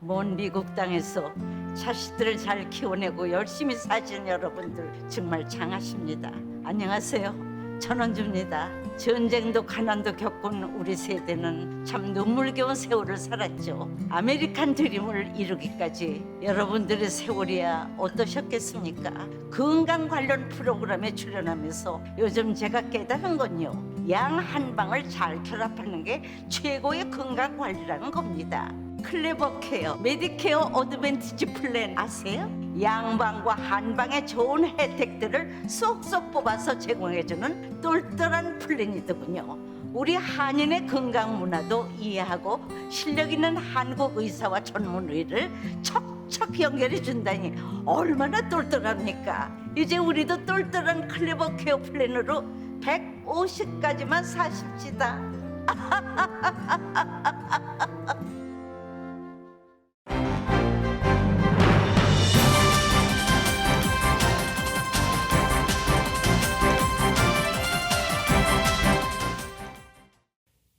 먼 미국 땅에서 자식들을 잘 키워내고 열심히 사신 여러분들 정말 장하십니다. 안녕하세요. 전원주입니다. 전쟁도 가난도 겪은 우리 세대는 참 눈물겨운 세월을 살았죠. 아메리칸 드림을 이루기까지 여러분들의 세월이야 어떠셨겠습니까? 건강 관련 프로그램에 출연하면서 요즘 제가 깨달은 건요, 양 한 방을 잘 결합하는 게 최고의 건강 관리라는 겁니다. 클레버 케어, 메디케어 어드밴티지 플랜 아세요? 양방과 한방의 좋은 혜택들을 쏙쏙 뽑아서 제공해주는 똘똘한 플랜이더군요. 우리 한인의 건강 문화도 이해하고 실력 있는 한국 의사와 전문의를 척척 연결해 준다니 얼마나 똘똘합니까? 이제 우리도 똘똘한 클레버 케어 플랜으로 150까지만 사십시다.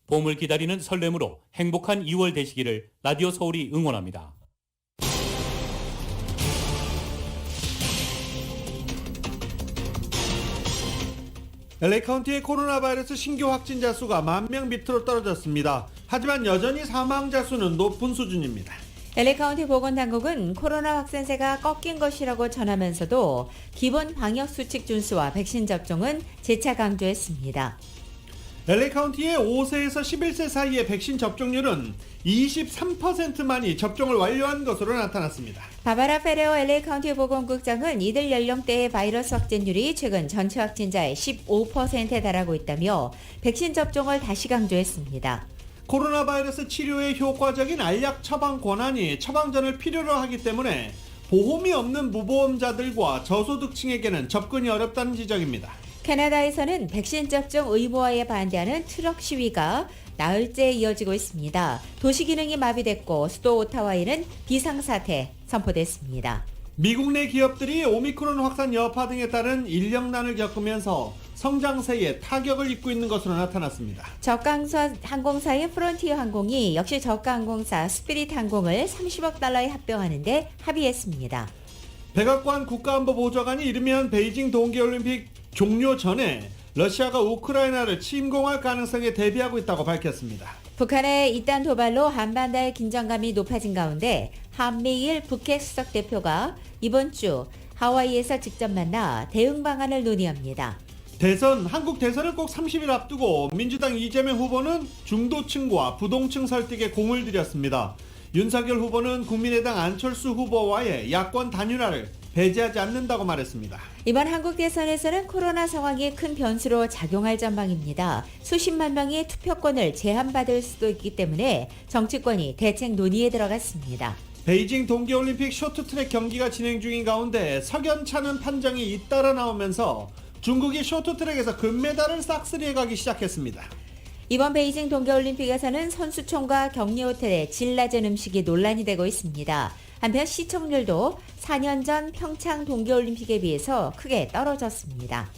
봄을 기다리는 설렘으로 행복한 2월 되시기를 라디오 서울이 응원합니다. LA 카운티의 코로나 바이러스 신규 확진자 수가 10,000명 밑으로 떨어졌습니다. 하지만 여전히 사망자 수는 높은 수준입니다. LA 카운티 보건당국은 코로나 확산세가 꺾인 것이라고 전하면서도 기본 방역 수칙 준수와 백신 접종은 재차 강조했습니다. LA 카운티의 5세에서 11세 사이의 백신 접종률은 23%만이 접종을 완료한 것으로 나타났습니다. 바바라 페레오 LA 카운티 보건국장은 이들 연령대의 바이러스 확진율이 최근 전체 확진자의 15%에 달하고 있다며 백신 접종을 다시 강조했습니다. 코로나 바이러스 치료에 효과적인 알약 처방 권한이 처방전을 필요로 하기 때문에 보험이 없는 무보험자들과 저소득층에게는 접근이 어렵다는 지적입니다. 캐나다에서는 백신 접종 의무화에 반대하는 트럭 시위가 나흘째 이어지고 있습니다. 도시 기능이 마비됐고 수도 오타와에는 비상사태 선포됐습니다. 미국 내 기업들이 오미크론 확산 여파 등에 따른 인력난을 겪으면서 성장세에 타격을 입고 있는 것으로 나타났습니다. 저가 항공사인 프론티어 항공이 역시 저가 항공사 스피릿 항공을 30억 달러에 합병하는데 합의했습니다. 백악관 국가안보보좌관이 이르면 베이징 동계올림픽 종료 전에 러시아가 우크라이나를 침공할 가능성에 대비하고 있다고 밝혔습니다. 북한의 이딴 도발로 한반도의 긴장감이 높아진 가운데 한미일 북핵 수석 대표가 이번 주 하와이에서 직접 만나 대응 방안을 논의합니다. 한국 대선을 꼭 30일 앞두고 민주당 이재명 후보는 중도층과 부동층 설득에 공을 들였습니다. 윤석열 후보는 국민의당 안철수 후보와의 야권 단일화를 배제하지 않는다고 말했습니다. 이번 한국 대선에서는 코로나 상황이 큰 변수로 작용할 전망입니다. 수십만 명이 투표권을 제한받을 수도 있기 때문에 정치권이 대책 논의에 들어갔습니다. 베이징 동계올림픽 쇼트트랙 경기가 진행 중인 가운데 석연찮은 판정이 잇따라 나오면서 중국이 쇼트트랙에서 금메달을 싹쓸이해 가기 시작했습니다. 이번 베이징 동계올림픽에서는 선수촌과 격리호텔의 질 낮은 음식이 논란이 되고 있습니다. 한편 시청률도 4년 전 평창 동계올림픽에 비해서 크게 떨어졌습니다.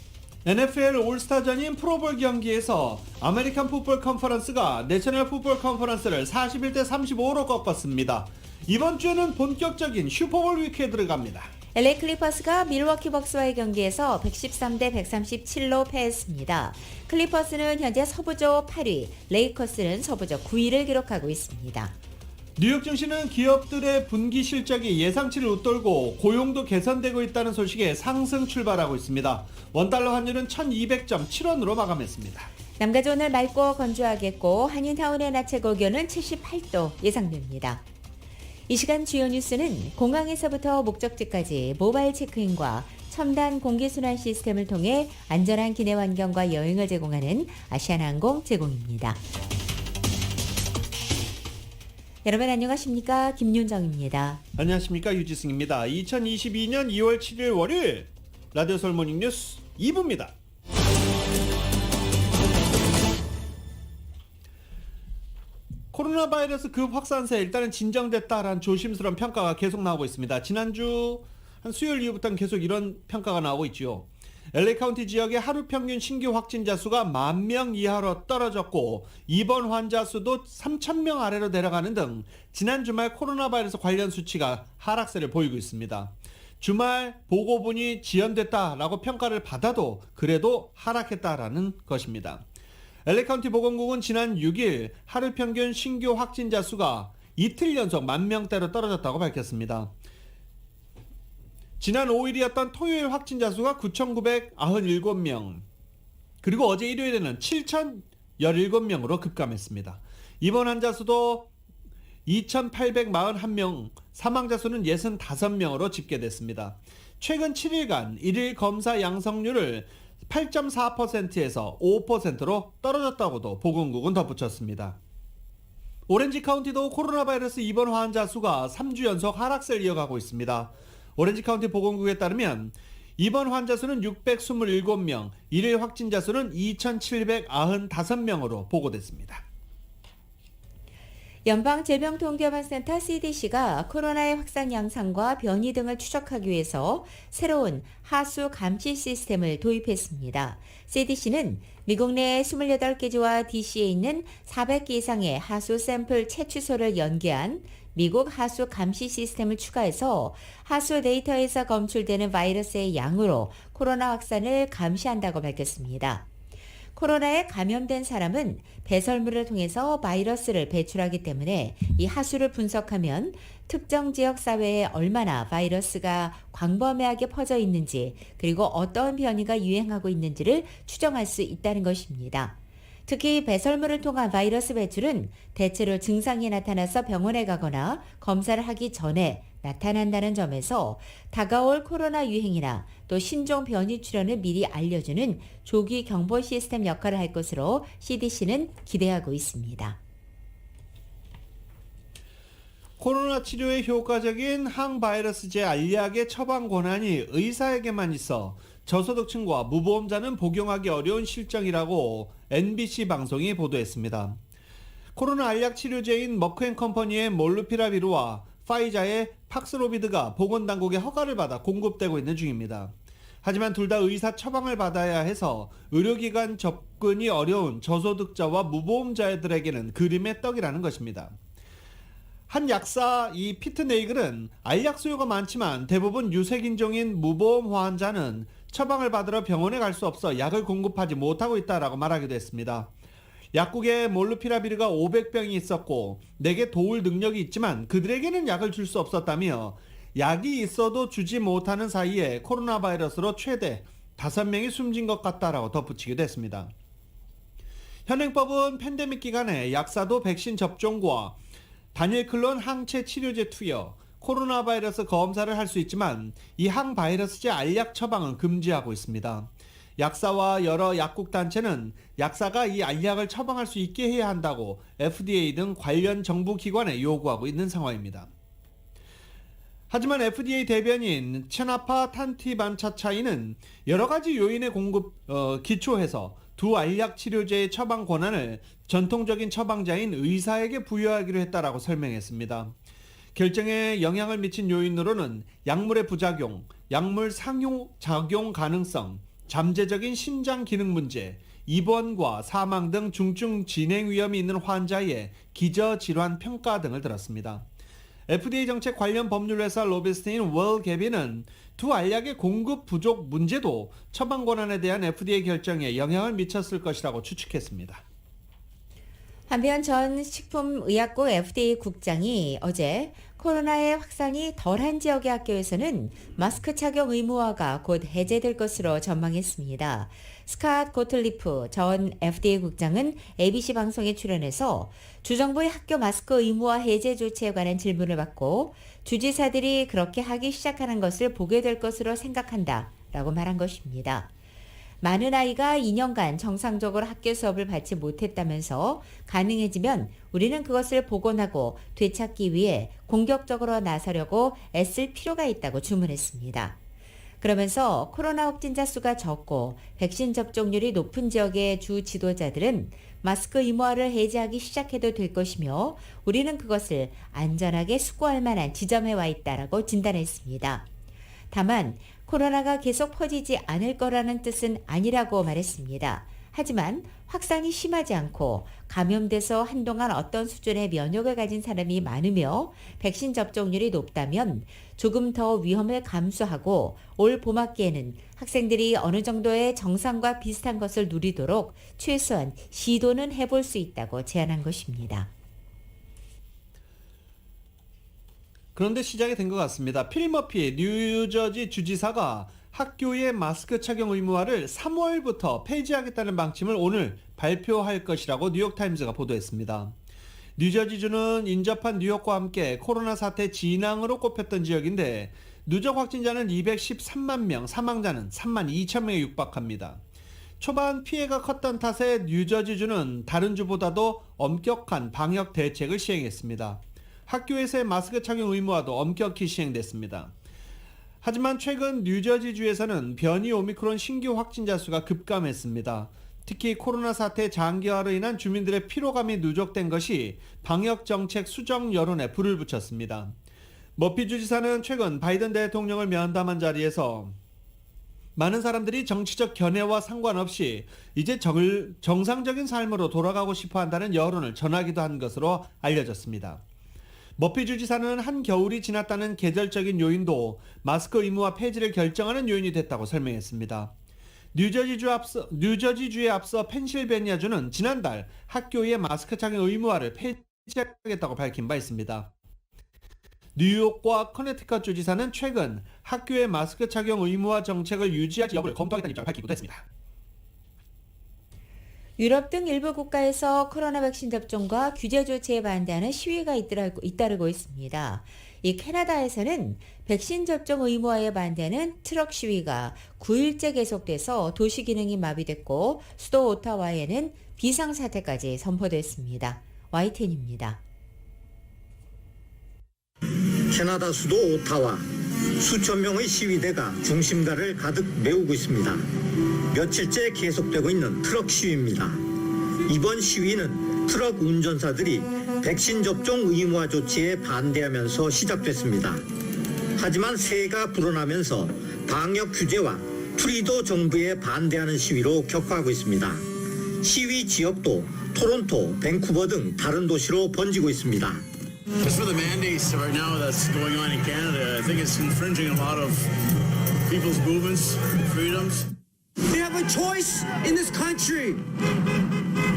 NFL 올스타전인 프로볼 경기에서 아메리칸 풋볼 컨퍼런스가 내셔널 풋볼 컨퍼런스를 41대 35로 꺾었습니다. 이번 주에는 본격적인 슈퍼볼 위크에 들어갑니다. LA 클리퍼스가 밀워키 벅스와의 경기에서 113대 137로 패했습니다. 클리퍼스는 현재 서부조 8위, 레이커스는 서부조 9위를 기록하고 있습니다. 뉴욕 증시는 기업들의 분기 실적이 예상치를 웃돌고 고용도 개선되고 있다는 소식에 상승 출발하고 있습니다. 원달러 환율은 1200.7원으로 마감했습니다. 남가주 오늘 맑고 건조하겠고 한인타운의 낮 최고 기온은 78도 예상됩니다. 이 시간 주요 뉴스는 공항에서부터 목적지까지 모바일 체크인과 첨단 공기순환 시스템을 통해 안전한 기내 환경과 여행을 제공하는 아시아나항공 제공입니다. 여러분 안녕하십니까? 김윤정입니다. 안녕하십니까? 유지승입니다. 2022년 2월 7일 월요일 라디오 서울 모닝뉴스 2부입니다. 코로나 바이러스 급 확산세 일단은 진정됐다라는 조심스러운 평가가 계속 나오고 있습니다. 지난주 한 수요일 이후부터는 계속 이런 평가가 나오고 있죠. LA 카운티 지역의 하루 평균 신규 확진자 수가 10,000명 이하로 떨어졌고 입원 환자 수도 3,000명 아래로 내려가는 등 지난 주말 코로나 바이러스 관련 수치가 하락세를 보이고 있습니다. 주말 보고분이 지연됐다라고 평가를 받아도 그래도 하락했다라는 것입니다. LA 카운티 보건국은 지난 6일 하루 평균 신규 확진자 수가 이틀 연속 10,000명대로 떨어졌다고 밝혔습니다. 지난 5일이었던 토요일 확진자 수가 9,997명, 그리고 어제 일요일에는 7,017명으로 급감했습니다. 입원 환자 수도 2,841명, 사망자 수는 65명으로 집계됐습니다. 최근 7일간 일일 검사 양성률을 8.4%에서 5%로 떨어졌다고도 보건국은 덧붙였습니다. 오렌지 카운티도 코로나 바이러스 입원 환자 수가 3주 연속 하락세를 이어가고 있습니다. 오렌지 카운티 보건국에 따르면 입원 환자 수는 627명, 일일 확진자 수는 2,795명으로 보고됐습니다. 연방질병통제원센터 CDC가 코로나의 확산 양상과 변이 등을 추적하기 위해서 새로운 하수 감시 시스템을 도입했습니다. CDC는 미국 내 28개 주와 DC에 있는 400개 이상의 하수 샘플 채취소를 연계한 미국 하수 감시 시스템을 추가해서 하수 데이터에서 검출되는 바이러스의 양으로 코로나 확산을 감시한다고 밝혔습니다. 코로나에 감염된 사람은 배설물을 통해서 바이러스를 배출하기 때문에 이 하수를 분석하면 특정 지역 사회에 얼마나 바이러스가 광범위하게 퍼져 있는지, 그리고 어떤 변이가 유행하고 있는지를 추정할 수 있다는 것입니다. 특히 배설물을 통한 바이러스 배출은 대체로 증상이 나타나서 병원에 가거나 검사를 하기 전에 나타난다는 점에서 다가올 코로나 유행이나 또 신종 변이 출현을 미리 알려주는 조기 경보 시스템 역할을 할 것으로 CDC는 기대하고 있습니다. 코로나 치료에 효과적인 항바이러스제 알약의 처방 권한이 의사에게만 있어 저소득층과 무보험자는 복용하기 어려운 실정이라고 NBC 방송이 보도했습니다. 코로나 알약 치료제인 머크앤컴퍼니의 몰루피라비루와 파이자의 팍스로비드가 보건당국의 허가를 받아 공급되고 있는 중입니다. 하지만 둘 다 의사 처방을 받아야 해서 의료기관 접근이 어려운 저소득자와 무보험자들에게는 그림의 떡이라는 것입니다. 한 약사 이 피트 네이글은 알약 수요가 많지만 대부분 유색인종인 무보험 환자는 처방을 받으러 병원에 갈 수 없어 약을 공급하지 못하고 있다라고 말하기도 했습니다. 약국에 몰루피라비르가 500병이 있었고 내게 도울 능력이 있지만 그들에게는 약을 줄 수 없었다며 약이 있어도 주지 못하는 사이에 코로나 바이러스로 최대 5명이 숨진 것 같다라고 덧붙이기도 했습니다. 현행법은 팬데믹 기간에 약사도 백신 접종과 다닐클론 항체 치료제 투여, 코로나 바이러스 검사를 할 수 있지만 이 항바이러스제 알약 처방은 금지하고 있습니다. 약사와 여러 약국 단체는 약사가 이 알약을 처방할 수 있게 해야 한다고 FDA 등 관련 정부 기관에 요구하고 있는 상황입니다. 하지만 FDA 대변인 체나파 탄티반차차이는 여러 가지 요인의 기초해서 두 알약 치료제의 처방 권한을 전통적인 처방자인 의사에게 부여하기로 했다라고 설명했습니다. 결정에 영향을 미친 요인으로는 약물의 부작용, 약물 상용작용 가능성, 잠재적인 신장 기능 문제, 입원과 사망 등 중증 진행 위험이 있는 환자의 기저질환 평가 등을 들었습니다. FDA 정책 관련 법률회사 로비스트인 월 개비는 두 알약의 공급 부족 문제도 처방 권한에 대한 FDA 결정에 영향을 미쳤을 것이라고 추측했습니다. 한편 전 식품의약국 FDA 국장이 어제 코로나의 확산이 덜한 지역의 학교에서는 마스크 착용 의무화가 곧 해제될 것으로 전망했습니다. 스캇 고틀리프 전 FDA 국장은 ABC 방송에 출연해서 주정부의 학교 마스크 의무화 해제 조치에 관한 질문을 받고 주지사들이 그렇게 하기 시작하는 것을 보게 될 것으로 생각한다 라고 말한 것입니다. 많은 아이가 2년간 정상적으로 학교 수업을 받지 못했다면서 가능해지면 우리는 그것을 복원하고 되찾기 위해 공격적으로 나서려고 애쓸 필요가 있다고 주문했습니다. 그러면서 코로나 확진자 수가 적고 백신 접종률이 높은 지역의 주 지도자들은 마스크 의무화를 해제하기 시작해도 될 것이며 우리는 그것을 안전하게 수고할 만한 지점에 와 있다라고 진단했습니다. 다만 코로나가 계속 퍼지지 않을 거라는 뜻은 아니라고 말했습니다. 하지만 확산이 심하지 않고 감염돼서 한동안 어떤 수준의 면역을 가진 사람이 많으며 백신 접종률이 높다면 조금 더 위험을 감수하고 올 봄학기에는 학생들이 어느 정도의 정상과 비슷한 것을 누리도록 최소한 시도는 해볼 수 있다고 제안한 것입니다. 그런데 시작이 된 것 같습니다. 필 머피 뉴저지 주지사가 학교의 마스크 착용 의무화를 3월부터 폐지하겠다는 방침을 오늘 발표할 것이라고 뉴욕타임즈가 보도했습니다. 뉴저지주는 인접한 뉴욕과 함께 코로나 사태 진앙으로 꼽혔던 지역인데 누적 확진자는 213만 명, 사망자는 3만 2천 명에 육박합니다. 초반 피해가 컸던 탓에 뉴저지주는 다른 주보다도 엄격한 방역 대책을 시행했습니다. 학교에서의 마스크 착용 의무화도 엄격히 시행됐습니다. 하지만 최근 뉴저지주에서는 변이 오미크론 신규 확진자 수가 급감했습니다. 특히 코로나 사태 장기화로 인한 주민들의 피로감이 누적된 것이 방역 정책 수정 여론에 불을 붙였습니다. 머피 주지사는 최근 바이든 대통령을 면담한 자리에서 많은 사람들이 정치적 견해와 상관없이 이제 정상적인 삶으로 돌아가고 싶어 한다는 여론을 전하기도 한 것으로 알려졌습니다. 머피 주지사는 한겨울이 지났다는 계절적인 요인도 마스크 의무화 폐지를 결정하는 요인이 됐다고 설명했습니다. 뉴저지주에 앞서 펜실베니아주는 지난달 학교의 마스크 착용 의무화를 폐지하겠다고 밝힌 바 있습니다. 뉴욕과 커네티컷 주지사는 최근 학교의 마스크 착용 의무화 정책을 유지할지 여부를 검토하겠다는 입장을 밝히기도 했습니다. 유럽 등 일부 국가에서 코로나 백신 접종과 규제 조치에 반대하는 시위가 잇따르고 있습니다. 이 캐나다에서는 백신 접종 의무화에 반대하는 트럭 시위가 9일째 계속돼서 도시 기능이 마비됐고 수도 오타와에는 비상사태까지 선포됐습니다. YTN입니다. 캐나다 수도 오타와 수천 명의 시위대가 중심가를 가득 메우고 있습니다. 며칠째 계속되고 있는 트럭 시위입니다. 이번 시위는 트럭 운전사들이 백신 접종 의무화 조치에 반대하면서 시작됐습니다. 하지만 새해가 불어나면서 방역 규제와 트리도 정부에 반대하는 시위로 격화하고 있습니다. 시위 지역도 토론토, 밴쿠버 등 다른 도시로 번지고 있습니다. As for the mandates right now that's going on in Canada, I think it's infringing a lot of people's movements, freedoms. We have a choice in this country.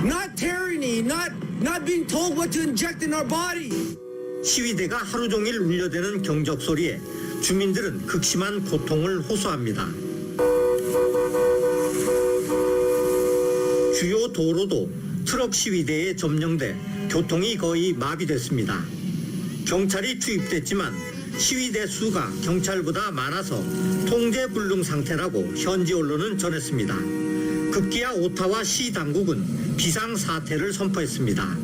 Not tyranny, not being told what to inject in our body. 시위대가 하루 종일 울려대는 경적 소리에 주민들은 극심한 고통을 호소합니다. 주요 도로도 트럭 시위대에 점령돼 교통이 거의 마비됐습니다. 경찰이 투입됐지만 시위대 수가 경찰보다 많아서 통제불능 상태라고 현지 언론은 전했습니다. 급기야 오타와 시 당국은 비상사태를 선포했습니다.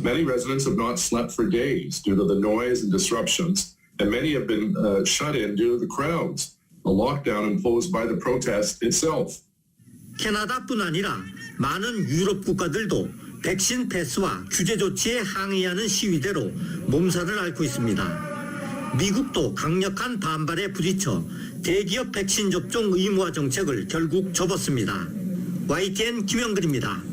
Many residents have not slept for days due to the noise and disruptions, and many have been shut in due to the crowds, the lockdown imposed by the protest itself. 캐나다뿐 아니라 많은 유럽 국가들도 백신 패스와 규제 조치에 항의하는 시위대로 몸살을 앓고 있습니다. 미국도 강력한 반발에 부딪혀 대기업 백신 접종 의무화 정책을 결국 접었습니다. YTN 김영근입니다.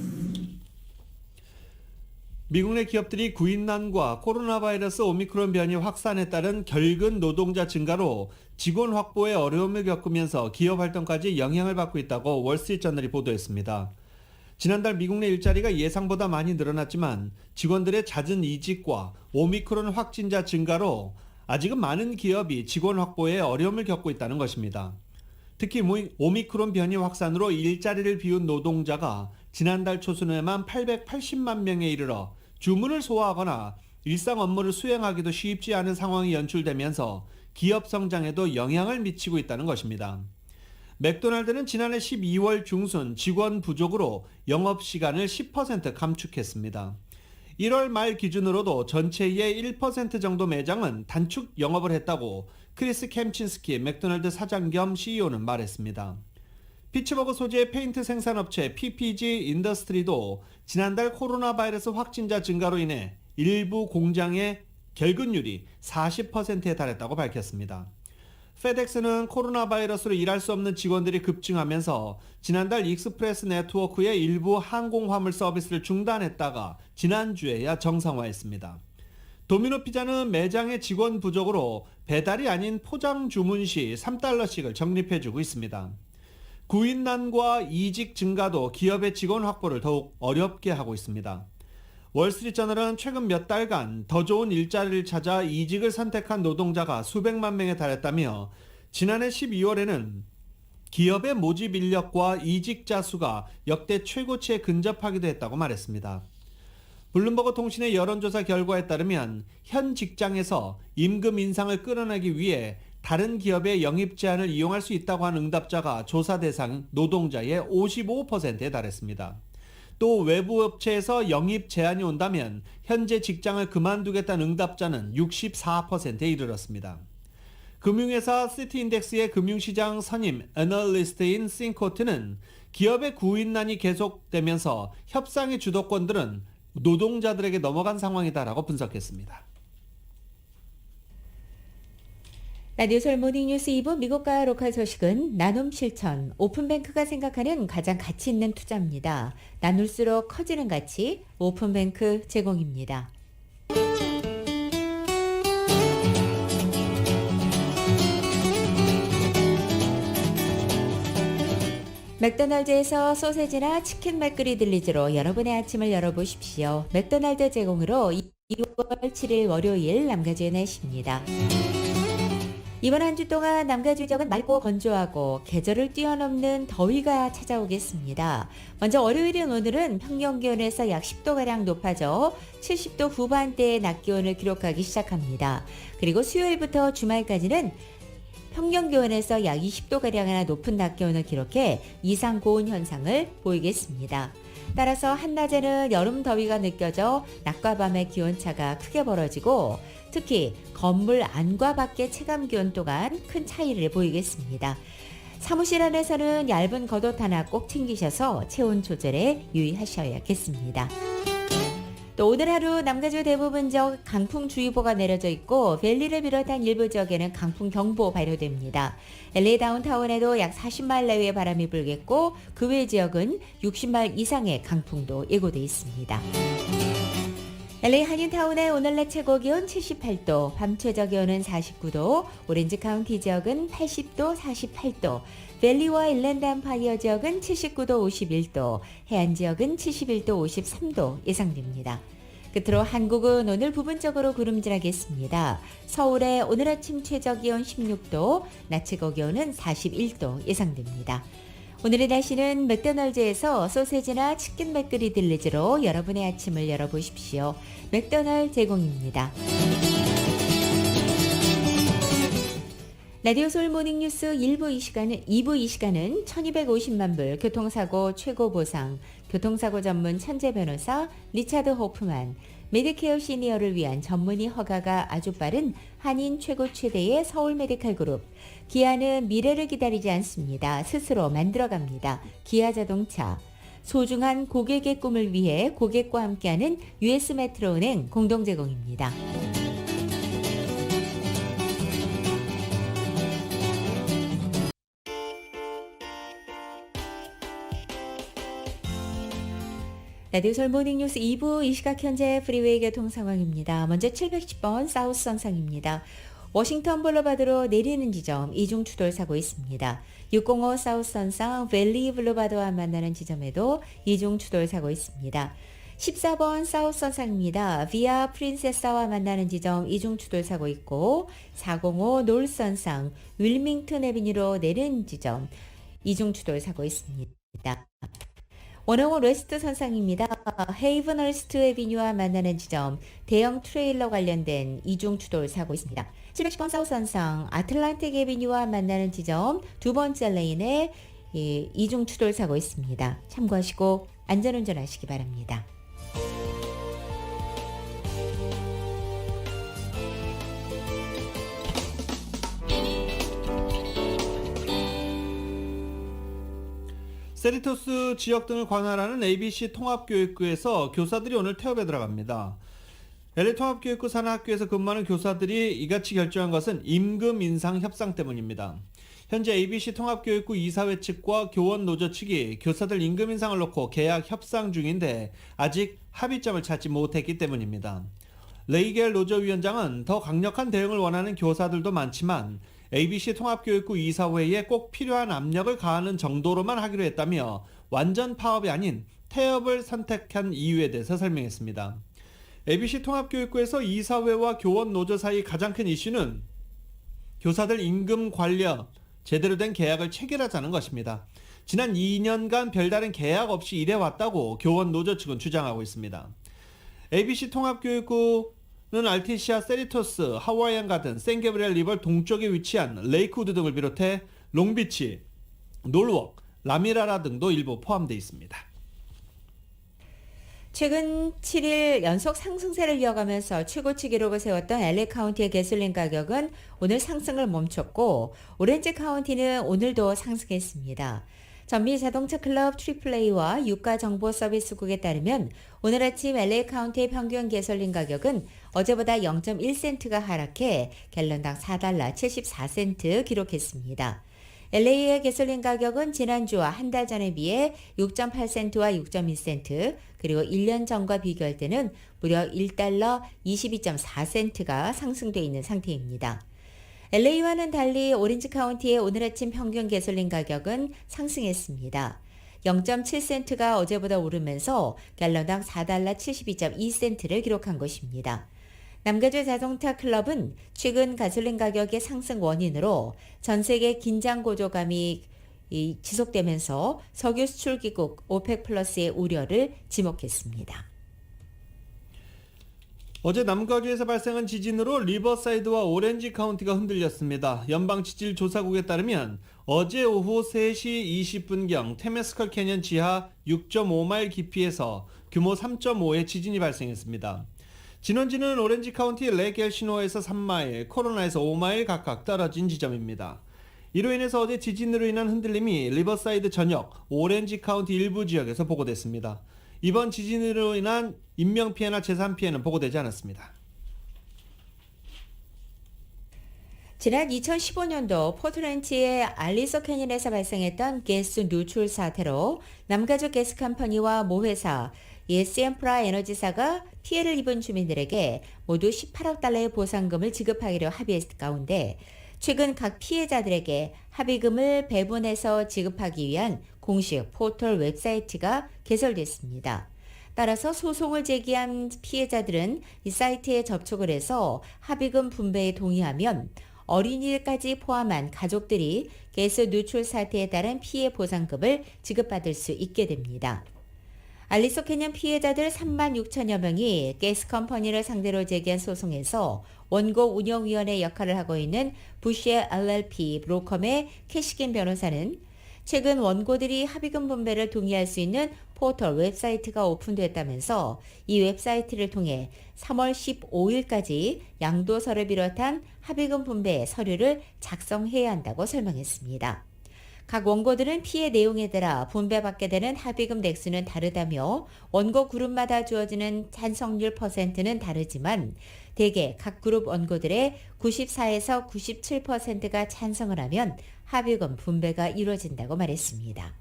미국 내 기업들이 구인난과 코로나 바이러스 오미크론 변이 확산에 따른 결근 노동자 증가로 직원 확보에 어려움을 겪으면서 기업 활동까지 영향을 받고 있다고 월스트리트저널이 보도했습니다. 지난달 미국 내 일자리가 예상보다 많이 늘어났지만 직원들의 잦은 이직과 오미크론 확진자 증가로 아직은 많은 기업이 직원 확보에 어려움을 겪고 있다는 것입니다. 특히 오미크론 변이 확산으로 일자리를 비운 노동자가 지난달 초순에만 880만 명에 이르러 주문을 소화하거나 일상 업무를 수행하기도 쉽지 않은 상황이 연출되면서 기업 성장에도 영향을 미치고 있다는 것입니다. 맥도날드는 지난해 12월 중순 직원 부족으로 영업시간을 10% 감축했습니다. 1월 말 기준으로도 전체의 1% 정도 매장은 단축 영업을 했다고 크리스 캠친스키 맥도날드 사장 겸 CEO는 말했습니다. 피츠버그 소재의 페인트 생산업체 PPG 인더스트리도 지난달 코로나 바이러스 확진자 증가로 인해 일부 공장의 결근율이 40%에 달했다고 밝혔습니다. 페덱스는 코로나 바이러스로 일할 수 없는 직원들이 급증하면서 지난달 익스프레스 네트워크의 일부 항공 화물 서비스를 중단했다가 지난주에야 정상화했습니다. 도미노 피자는 매장의 직원 부족으로 배달이 아닌 포장 주문 시 3달러씩을 적립해주고 있습니다. 구인난과 이직 증가도 기업의 직원 확보를 더욱 어렵게 하고 있습니다. 월스트리트저널은 최근 몇 달간 더 좋은 일자리를 찾아 이직을 선택한 노동자가 수백만 명에 달했다며 지난해 12월에는 기업의 모집 인력과 이직자 수가 역대 최고치에 근접하기도 했다고 말했습니다. 블룸버그 통신의 여론조사 결과에 따르면 현 직장에서 임금 인상을 끌어내기 위해 다른 기업의 영입 제한을 이용할 수 있다고 한 응답자가 조사 대상 노동자의 55%에 달했습니다. 또 외부 업체에서 영입 제한이 온다면 현재 직장을 그만두겠다는 응답자는 64%에 이르렀습니다. 금융회사 시티인덱스의 금융시장 선임 애널리스트인 싱코트는 기업의 구인난이 계속되면서 협상의 주도권들은 노동자들에게 넘어간 상황이다라고 분석했습니다. 라디오 서울 모닝뉴스 2부 미국과 로컬 소식은 나눔 실천, 오픈뱅크가 생각하는 가장 가치 있는 투자입니다. 나눌수록 커지는 가치, 오픈뱅크 제공입니다. 맥도날드에서 소세지나 치킨 말끓이 딜리즈로 여러분의 아침을 열어보십시오. 맥도날드 제공으로 2월 7일 월요일 남가주의 날씨입니다. 이번 한 주 동안 남가주 지역은 맑고 건조하고 계절을 뛰어넘는 더위가 찾아오겠습니다. 먼저 월요일인 오늘은 평년 기온에서 약 10도가량 높아져 70도 후반대의 낮 기온을 기록하기 시작합니다. 그리고 수요일부터 주말까지는 평년 기온에서 약 20도가량이나 높은 낮 기온을 기록해 이상 고온 현상을 보이겠습니다. 따라서 한낮에는 여름 더위가 느껴져 낮과 밤의 기온차가 크게 벌어지고 특히 건물 안과 밖의 체감 기온 또한 큰 차이를 보이겠습니다. 사무실 안에서는 얇은 겉옷 하나 꼭 챙기셔서 체온 조절에 유의하셔야겠습니다. 또 오늘 하루 남가주 대부분 지역 강풍주의보가 내려져 있고 벨리를 비롯한 일부 지역에는 강풍경보 발효됩니다. LA 다운타운에도 약 40마일 내외의 바람이 불겠고 그 외 지역은 60마일 이상의 강풍도 예고돼 있습니다. LA 한인타운의 오늘 낮 최고 기온 78도, 밤 최저 기온은 49도, 오렌지 카운티 지역은 80도, 48도, 밸리와 일랜드 엠파이어 지역은 79도, 51도, 해안 지역은 71도, 53도 예상됩니다. 끝으로 한국은 오늘 부분적으로 구름질하겠습니다. 서울의 오늘 아침 최저 기온 16도, 낮 최고 기온은 41도 예상됩니다. 오늘의 날씨는 맥도날드에서 소세지나 치킨 맥그리 딜리즈로 여러분의 아침을 열어보십시오. 맥도날드 제공입니다. 라디오 서울 모닝뉴스 2부 이 시간은 1250만 불 교통사고 최고 보상, 교통사고 전문 천재 변호사 리차드 호프만, 메디케어 시니어를 위한 전문의 허가가 아주 빠른 한인 최고 최대의 서울 메디칼 그룹, 기아는 미래를 기다리지 않습니다. 스스로 만들어갑니다. 기아 자동차, 소중한 고객의 꿈을 위해 고객과 함께하는 US 메트로은행 공동 제공입니다. 라디오 서울 모닝뉴스 2부 이 시각 현재 프리웨이 교통 상황입니다. 먼저 710번 사우스선상입니다. 워싱턴 블루바드로 내리는 지점 이중 추돌 사고 있습니다. 605 사우스선상 밸리 블루바드와 만나는 지점에도 이중 추돌 사고 있습니다. 14번 사우스선상입니다. 비아 프린세사와 만나는 지점 이중 추돌 사고 있고 405 놀선상 윌밍턴 애비뉴로 내리는 지점 이중 추돌 사고 있습니다. 105 웨스트 선상입니다. 헤이븐얼스트 애비뉴와 만나는 지점 대형 트레일러 관련된 이중 추돌 사고 있습니다. 710번 사우스 선상 아틀란틱 애비뉴와 만나는 지점 두 번째 레인에 이중 추돌 사고 있습니다. 참고하시고 안전운전 하시기 바랍니다. 세리토스 지역 등을 관할하는 ABC 통합교육부에서 교사들이 오늘 태업에 들어갑니다. LA통합교육부 산하학교에서 근무하는 교사들이 이같이 결정한 것은 임금 인상 협상 때문입니다. 현재 ABC 통합교육부 이사회 측과 교원 노조 측이 교사들 임금 인상을 놓고 계약 협상 중인데 아직 합의점을 찾지 못했기 때문입니다. 레이겔 노조위원장은 더 강력한 대응을 원하는 교사들도 많지만 ABC 통합교육부 이사회에 꼭 필요한 압력을 가하는 정도로만 하기로 했다며 완전 파업이 아닌 태업을 선택한 이유에 대해서 설명했습니다. ABC 통합교육부에서 이사회와 교원 노조 사이 가장 큰 이슈는 교사들 임금 관련 제대로 된 계약을 체결하자는 것입니다. 지난 2년간 별다른 계약 없이 일해왔다고 교원 노조 측은 주장하고 있습니다. ABC 통합교육부는 알티시아, 세리토스, 하와이안 가든, 샌게브리엘 리버 동쪽에 위치한 레이크우드 등을 비롯해 롱비치, 놀웍, 라미라라 등도 일부 포함되어 있습니다. 최근 7일 연속 상승세를 이어가면서 최고치 기록을 세웠던 LA 카운티의 가솔린 가격은 오늘 상승을 멈췄고 오렌지 카운티는 오늘도 상승했습니다. 전미 자동차 클럽 AAA와 유가 정보 서비스국에 따르면 오늘 아침 LA 카운티의 평균 가솔린 가격은 어제보다 0.1센트가 하락해 갤런당 4달러 74센트 기록했습니다. LA의 가솔린 가격은 지난주와 한 달 전에 비해 6.8센트와 6.1센트, 그리고 1년 전과 비교할 때는 무려 1달러 22.4센트가 상승돼 있는 상태입니다. LA와는 달리 오렌지 카운티의 오늘 아침 평균 가솔린 가격은 상승했습니다. 0.7센트가 어제보다 오르면서 갤런당 4달러 72.2센트를 기록한 것입니다. 남가주 자동차 클럽은 최근 가솔린 가격의 상승 원인으로 전 세계 긴장 고조감이 지속되면서 석유 수출 기국 오펙 플러스의 우려를 지목했습니다. 어제 남가주에서 발생한 지진으로 리버사이드와 오렌지 카운티가 흔들렸습니다. 연방지질조사국에 따르면 어제 오후 3시 20분경 테메스컬 캐년 지하 6.5마일 깊이에서 규모 3.5의 지진이 발생했습니다. 진원지는 오렌지 카운티 레겔 시노에서 3마일, 코로나에서 5마일 각각 떨어진 지점입니다. 이로 인해서 어제 지진으로 인한 흔들림이 리버사이드 전역, 오렌지 카운티 일부 지역에서 보고됐습니다. 이번 지진으로 인한 인명피해나 재산피해는 보고되지 않았습니다. 지난 2015년도 포트랜치의 알리소 캐니언에서 발생했던 가스 누출 사태로 남가주 가스 컴퍼니와 모회사 시엠프라 에너지사가 피해를 입은 주민들에게 모두 18억 달러의 보상금을 지급하기로 합의했 가운데 최근 각 피해자들에게 합의금을 배분해서 지급하기 위한 공식 포털 웹사이트가 개설됐습니다. 따라서 소송을 제기한 피해자들은 이 사이트에 접촉을 해서 합의금 분배에 동의하면 어린이들까지 포함한 가족들이 가스 누출 사태에 따른 피해 보상금을 지급받을 수 있게 됩니다. 알리소 캐년 피해자들 3만 6천여 명이 가스 컴퍼니를 상대로 제기한 소송에서 원고 운영위원회 역할을 하고 있는 부시의 LLP 브로컴의 캐시긴 변호사는 최근 원고들이 합의금 분배를 동의할 수 있는 포털 웹사이트가 오픈됐다면서 이 웹사이트를 통해 3월 15일까지 양도서를 비롯한 합의금 분배 서류를 작성해야 한다고 설명했습니다. 각 원고들은 피해 내용에 따라 분배받게 되는 합의금 액수는 다르다며 원고 그룹마다 주어지는 찬성률 퍼센트는 다르지만 대개 각 그룹 원고들의 94에서 97%가 찬성을 하면 합의금 분배가 이루어진다고 말했습니다.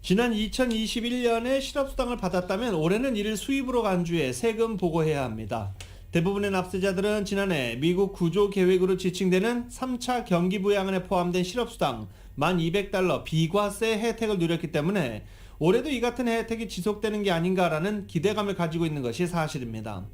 지난 2021년에 실업수당을 받았다면 올해는 이를 수입으로 간주해 세금 보고해야 합니다. 대부분의 납세자들은 지난해 미국 구조 계획으로 지칭되는 3차 경기 부양안에 포함된 실업수당 1,200달러 비과세 혜택을 누렸기 때문에 올해도 이 같은 혜택이 지속되는 게 아닌가라는 기대감을 가지고 있는 것이 사실입니다.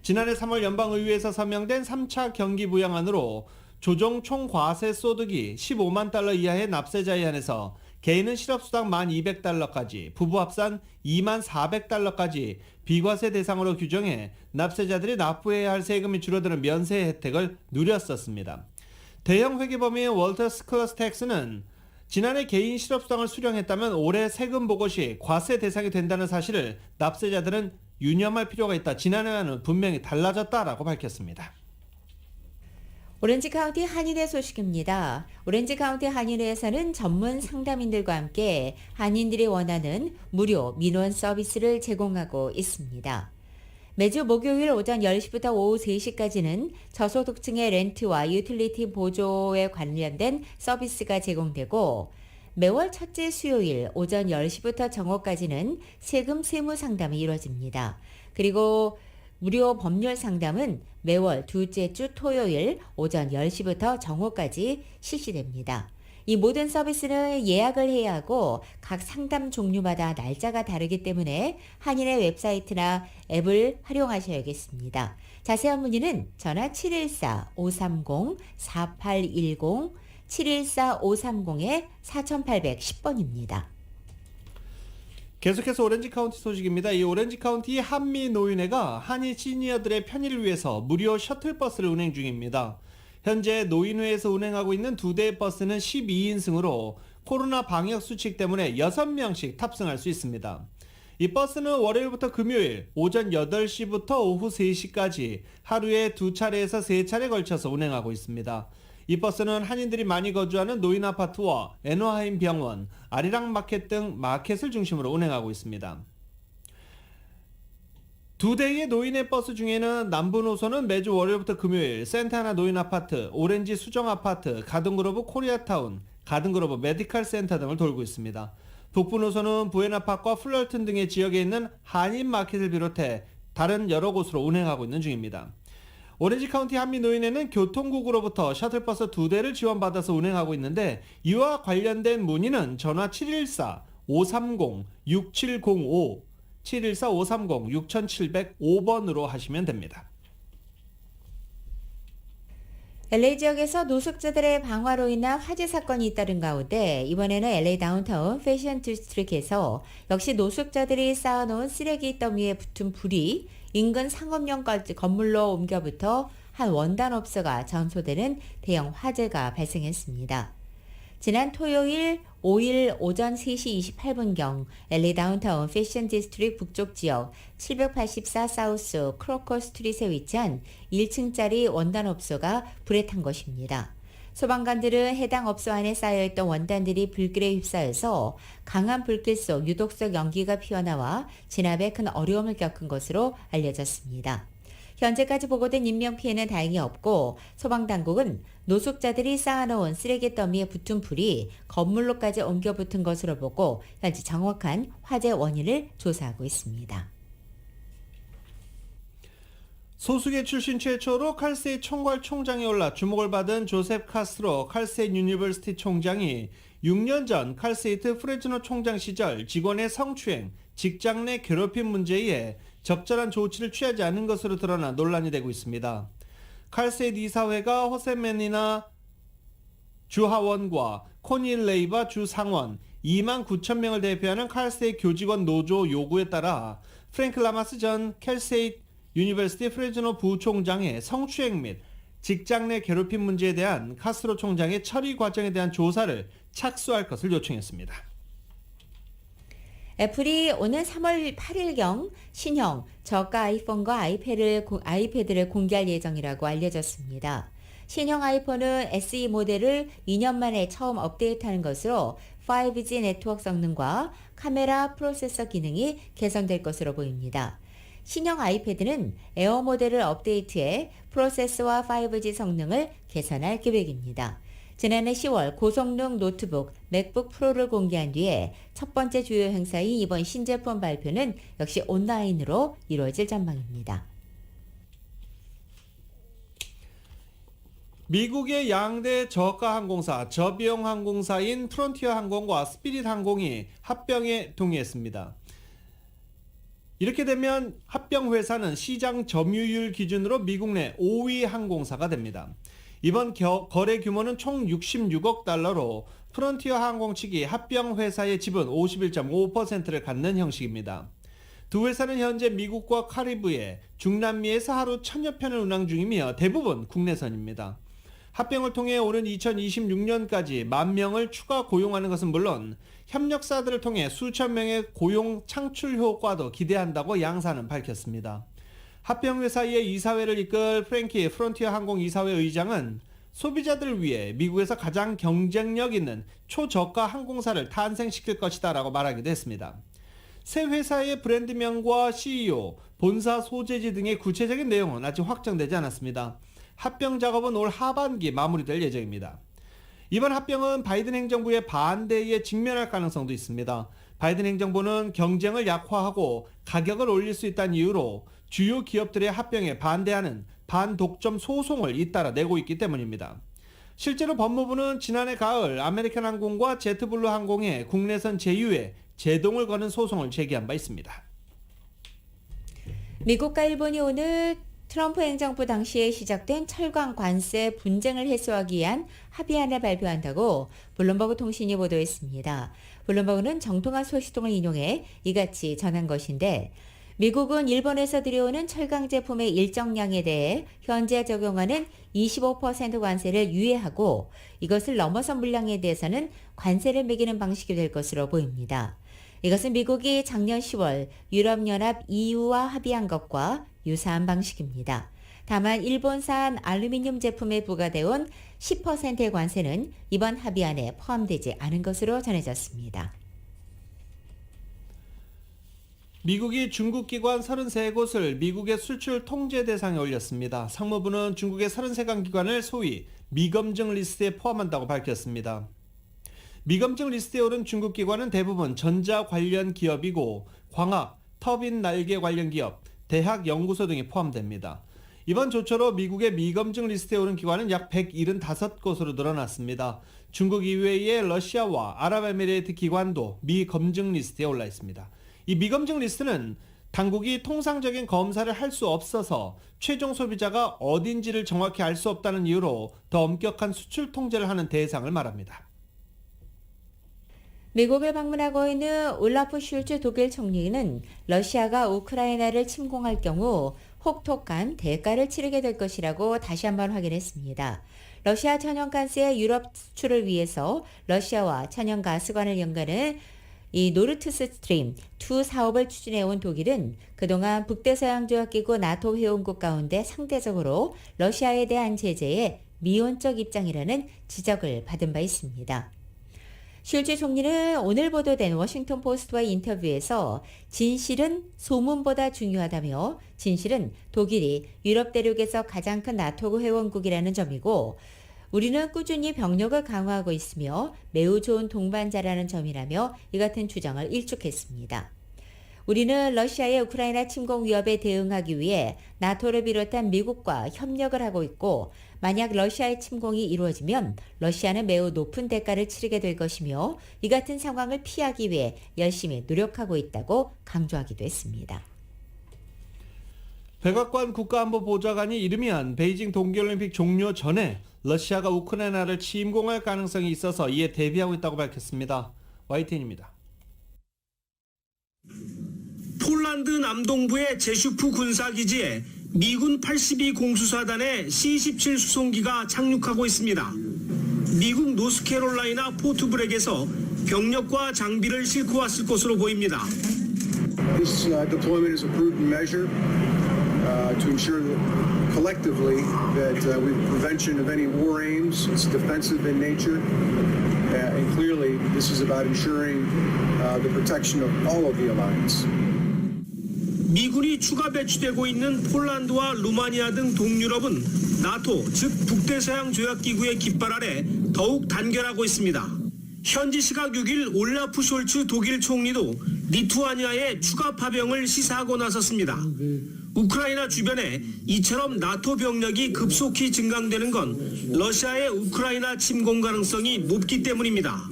지난해 3월 연방의회에서 서명된 3차 경기 부양안으로 조정 총과세 소득이 15만 달러 이하의 납세자에 한해서 개인은 실업수당 1,200달러까지, 부부 합산 24,400달러까지 비과세 대상으로 규정해 납세자들이 납부해야 할 세금이 줄어드는 면세 혜택을 누렸었습니다. 대형 회계범위의 월터 스클러스 텍스는 지난해 개인 실업수당을 수령했다면 올해 세금 보고 시 과세 대상이 된다는 사실을 납세자들은 유념할 필요가 있다. 지난해와는 분명히 달라졌다라고 밝혔습니다. 오렌지 카운티 한인회 소식입니다. 오렌지 카운티 한인회에서는 전문 상담인들과 함께 한인들이 원하는 무료 민원 서비스를 제공하고 있습니다. 매주 목요일 오전 10시부터 오후 3시까지는 저소득층의 렌트와 유틸리티 보조에 관련된 서비스가 제공되고 매월 첫째 수요일 오전 10시부터 정오까지는 세금 세무 상담이 이루어집니다. 그리고 무료 법률 상담은 매월 둘째 주 토요일 오전 10시부터 정오까지 실시됩니다. 이 모든 서비스는 예약을 해야 하고 각 상담 종류마다 날짜가 다르기 때문에 한인의 웹사이트나 앱을 활용하셔야겠습니다. 자세한 문의는 전화 714-530-4810, 714-530-4810번입니다. 계속해서 오렌지 카운티 소식입니다. 이 오렌지 카운티 한미 노인회가 한인 시니어들의 편의를 위해서 무료 셔틀버스를 운행 중입니다. 현재 노인회에서 운행하고 있는 2대의 버스는 12인승으로 코로나 방역 수칙 때문에 6명씩 탑승할 수 있습니다. 이 버스는 월요일부터 금요일 오전 8시부터 오후 3시까지 하루에 2차례에서 3차례 걸쳐서 운행하고 있습니다. 이 버스는 한인들이 많이 거주하는 노인 아파트와 애너하임 병원, 아리랑 마켓 등 마켓을 중심으로 운행하고 있습니다. 2대의 노인의 버스 중에는 남부 노선은 매주 월요일부터 금요일 센타나 노인 아파트, 오렌지 수정 아파트, 가든그로브 코리아타운, 가든그로브 메디칼 센터 등을 돌고 있습니다. 북부 노선은 부에나파크와 플럴튼 등의 지역에 있는 한인 마켓을 비롯해 다른 여러 곳으로 운행하고 있는 중입니다. 오렌지 카운티 한미 노인회는 교통국으로부터 셔틀버스 2대를 지원받아서 운행하고 있는데 이와 관련된 문의는 전화 714-530-6705 714-530-6705번으로 하시면 됩니다. LA 지역에서 노숙자들의 방화로 인한 화재 사건이 잇따른 가운데 이번에는 LA 다운타운 패션 디스트릭트에서 역시 노숙자들이 쌓아놓은 쓰레기 더미에 붙은 불이 인근 상업용 건물로 옮겨부터 한 원단업소가 전소되는 대형 화재가 발생했습니다. 지난 토요일 5일 오전 3시 28분경 LA 다운타운 패션 디스트릭트 북쪽 지역 784 사우스 크로커 스트릿에 위치한 1층짜리 원단업소가 불에 탄 것입니다. 소방관들은 해당 업소 안에 쌓여있던 원단들이 불길에 휩싸여서 강한 불길 속 유독성 연기가 피어나와 진압에 큰 어려움을 겪은 것으로 알려졌습니다. 현재까지 보고된 인명피해는 다행히 없고 소방당국은 노숙자들이 쌓아놓은 쓰레기 더미에 붙은 불이 건물로까지 옮겨 붙은 것으로 보고 현재 정확한 화재 원인을 조사하고 있습니다. 소수계 출신 최초로 칼세이 총괄 총장에 올라 주목을 받은 조셉 카스트로 칼세이 유니버시티 총장이 6년 전 칼세이트 프레즈노 총장 시절 직원의 성추행, 직장 내 괴롭힘 문제에 적절한 조치를 취하지 않은 것으로 드러나 논란이 되고 있습니다. 칼세이트 이사회가 호세맨이나 주하원과 코닐 레이바 주상원 2만 9천 명을 대표하는 칼세이 교직원 노조 요구에 따라 프랭크 라마스 전 칼세이 유니버시티 프레즈노 부총장의 성추행 및 직장 내 괴롭힘 문제에 대한 카스트로 총장의 처리 과정에 대한 조사를 착수할 것을 요청했습니다. 애플이 오는 3월 8일경 신형 저가 아이폰과 아이패드를 공개할 예정이라고 알려졌습니다. 신형 아이폰은 SE 모델을 2년 만에 처음 업데이트하는 것으로 5G 네트워크 성능과 카메라 프로세서 기능이 개선될 것으로 보입니다. 신형 아이패드는 에어 모델을 업데이트해 프로세서와 5G 성능을 개선할 계획입니다. 지난해 10월 고성능 노트북 맥북 프로를 공개한 뒤에 첫 번째 주요 행사인 이번 신제품 발표는 역시 온라인으로 이루어질 전망입니다. 미국의 양대 저가 항공사, 저비용 항공사인 프론티어 항공과 스피릿 항공이 합병에 동의했습니다. 이렇게 되면 합병 회사는 시장 점유율 기준으로 미국 내 5위 항공사가 됩니다. 이번 거래 규모는 총 66억 달러로 프론티어 항공 측이 합병 회사의 지분 51.5%를 갖는 형식입니다. 두 회사는 현재 미국과 카리브해, 중남미에서 하루 1000여 편을 운항 중이며 대부분 국내선입니다. 합병을 통해 오는 2026년까지 10,000명을 추가 고용하는 것은 물론 협력사들을 통해 수천 명의 고용 창출 효과도 기대한다고 양사는 밝혔습니다. 합병회사의 이사회를 이끌 프랭키 프론티어 항공 이사회 의장은 소비자들을 위해 미국에서 가장 경쟁력 있는 초저가 항공사를 탄생시킬 것이다 라고 말하기도 했습니다. 새 회사의 브랜드명과 CEO, 본사 소재지 등의 구체적인 내용은 아직 확정되지 않았습니다. 합병 작업은 올 하반기 마무리될 예정입니다. 이번 합병은 바이든 행정부의 반대에 직면할 가능성도 있습니다. 바이든 행정부는 경쟁을 약화하고 가격을 올릴 수 있다는 이유로 주요 기업들의 합병에 반대하는 반독점 소송을 잇따라 내고 있기 때문입니다. 실제로 법무부는 지난해 가을 아메리칸 항공과 제트블루 항공의 국내선 제휴에 제동을 거는 소송을 제기한 바 있습니다. 미국과 일본이 오늘 트럼프 행정부 당시에 시작된 철강 관세 분쟁을 해소하기 위한 합의안을 발표한다고 블룸버그 통신이 보도했습니다. 블룸버그는 정통한 소식통을 인용해 이같이 전한 것인데, 미국은 일본에서 들여오는 철강 제품의 일정량에 대해 현재 적용하는 25% 관세를 유예하고 이것을 넘어선 물량에 대해서는 관세를 매기는 방식이 될 것으로 보입니다. 이것은 미국이 작년 10월 유럽연합 EU와 합의한 것과 유사한 방식입니다. 다만 일본산 알루미늄 제품에 부과되어 온 10%의 관세는 이번 합의안에 포함되지 않은 것으로 전해졌습니다. 미국이 중국 기관 33곳을 미국의 수출 통제 대상에 올렸습니다. 상무부는 중국의 33개 기관을 소위 미검증 리스트에 포함한다고 밝혔습니다. 미검증 리스트에 오른 중국 기관은 대부분 전자 관련 기업이고 광학, 터빈 날개 관련 기업, 대학 연구소 등이 포함됩니다. 이번 조처로 미국의 미검증 리스트에 오른 기관은 약 175곳으로 늘어났습니다. 중국 이외의 러시아와 아랍에미레이트 기관도 미검증 리스트에 올라 있습니다. 이 미검증 리스트는 당국이 통상적인 검사를 할 수 없어서 최종 소비자가 어딘지를 정확히 알 수 없다는 이유로 더 엄격한 수출 통제를 하는 대상을 말합니다. 미국을 방문하고 있는 올라프 슐츠 독일 총리는 러시아가 우크라이나를 침공할 경우 혹독한 대가를 치르게 될 것이라고 다시 한번 확인했습니다. 러시아 천연가스의 유럽 수출을 위해서 러시아와 천연가스관을 연결하는 이 노르트스 스트림 2 사업을 추진해온 독일은 그동안 북대서양조약기구 나토 회원국 가운데 상대적으로 러시아에 대한 제재에 미온적 입장이라는 지적을 받은 바 있습니다. 슐츠 총리는 오늘 보도된 워싱턴 포스트와의 인터뷰에서 진실은 소문보다 중요하다며, 진실은 독일이 유럽 대륙에서 가장 큰 나토 회원국이라는 점이고 우리는 꾸준히 병력을 강화하고 있으며 매우 좋은 동반자라는 점이라며 이 같은 주장을 일축했습니다. 우리는 러시아의 우크라이나 침공 위협에 대응하기 위해 나토를 비롯한 미국과 협력을 하고 있고, 만약 러시아의 침공이 이루어지면 러시아는 매우 높은 대가를 치르게 될 것이며 이 같은 상황을 피하기 위해 열심히 노력하고 있다고 강조하기도 했습니다. 백악관 국가안보보좌관이 이르면 베이징 동계올림픽 종료 전에 러시아가 우크라이나를 침공할 가능성이 있어서 이에 대비하고 있다고 밝혔습니다. YTN입니다. 폴란드 남동부의 제슈프 군사기지에 미군 82 공수사단의 C-17 수송기가 착륙하고 있습니다. 미국 노스캐롤라이나 포트브렉에서 병력과 장비를 싣고 왔을 것으로 보입니다. This deployment is a prudent measure to ensure that collectively that we have prevention of any war aims. It's defensive in nature, and clearly this is about ensuring the protection of all of the alliance. 미군이 추가 배치되고 있는 폴란드와 루마니아 등 동유럽은 나토, 즉 북대서양 조약기구의 깃발 아래 더욱 단결하고 있습니다. 현지 시각 6일 올라프 숄츠 독일 총리도 리투아니아의 추가 파병을 시사하고 나섰습니다. 우크라이나 주변에 이처럼 나토 병력이 급속히 증강되는 건 러시아의 우크라이나 침공 가능성이 높기 때문입니다.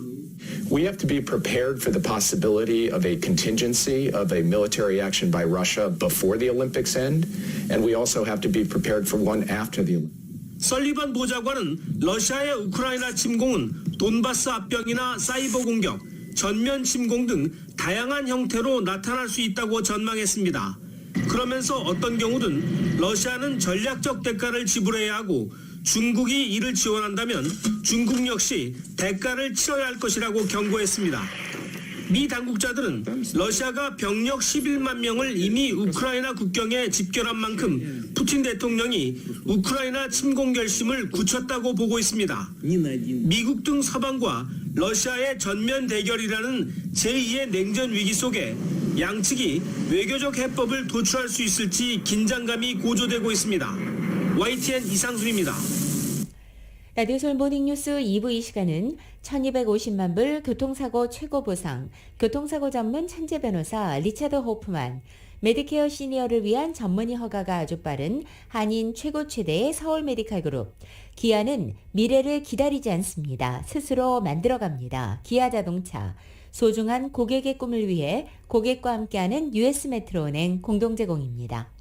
We have to be prepared for the possibility of a contingency of a military action by Russia before the Olympics end, and we also have to be prepared for one after the Olympics. 설리반 보좌관은 러시아의 우크라이나 침공은 돈바스 합병이나 사이버 공격, 전면 침공 등 다양한 형태로 나타날 수 있다고 전망했습니다. 그러면서 어떤 경우든 러시아는 전략적 대가를 지불해야 하고 중국이 이를 지원한다면 중국 역시 대가를 치러야 할 것이라고 경고했습니다. 미 당국자들은 러시아가 병력 11만 명을 이미 우크라이나 국경에 집결한 만큼 푸틴 대통령이 우크라이나 침공 결심을 굳혔다고 보고 있습니다. 미국 등 서방과 러시아의 전면 대결이라는 제2의 냉전 위기 속에 양측이 외교적 해법을 도출할 수 있을지 긴장감이 고조되고 있습니다. YTN 이상순입니다. 라디오 서울 모닝뉴스 2부 이 시간은 1250만 불 교통사고 최고보상, 교통사고 전문 천재 변호사 리차드 호프만, 메디케어 시니어를 위한 전문의 허가가 아주 빠른 한인 최고 최대의 서울 메디칼 그룹, 기아는 미래를 기다리지 않습니다. 스스로 만들어갑니다. 기아 자동차, 소중한 고객의 꿈을 위해 고객과 함께하는 US 메트로은행 공동 제공입니다.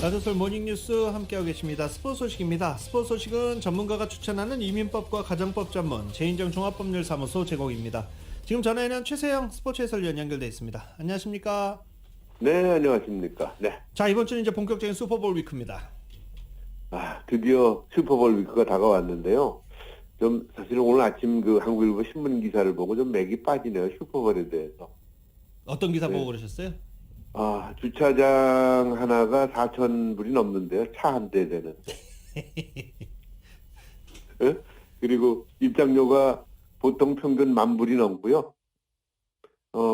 라디오솔 모닝뉴스 함께하고 계십니다. 스포츠 소식입니다. 스포츠 소식은 전문가가 추천하는 이민법과 가정법 전문 제인정 종합법률사무소 제공입니다. 지금 전화에는 최세영 스포츠 해설위원 연결돼 있습니다. 안녕하십니까? 네, 안녕하십니까? 네. 자, 이번 주는 이제 본격적인 슈퍼볼 위크입니다. 드디어 슈퍼볼 위크가 다가왔는데요. 좀 사실은 오늘 아침 그 한국일보 신문 기사를 보고 좀 맥이 빠지네요. 슈퍼볼에 대해서. 어떤 기사 보고 그러셨어요? 주차장 하나가 4,000불이 넘는데요. 차 한 대 되는. 네? 그리고 입장료가 보통 평균 10,000불이 넘고요.